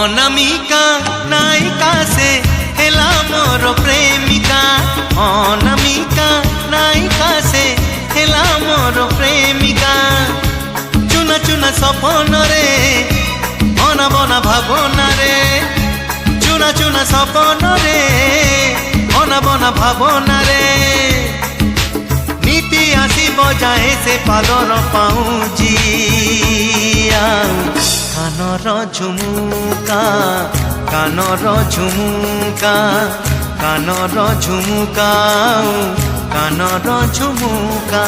অনামিকা নায়িকা সে হেলা মোর প্রেমিকা। অনামিকা নায়িকা সে হেলা মোর প্রেমিকা। চুনা চুনা স্বপ্নরে অনাবনা ভাবনারে। চুনা চুনা স্বপ্নরে অনাবনা ভাবনারে। নীতি আসিব যায় সে পাদর পাউজিয়া। কানর ঝুমুকা কানর ঝুমুকা কানর ঝুমুকা কানর ঝুমুকা।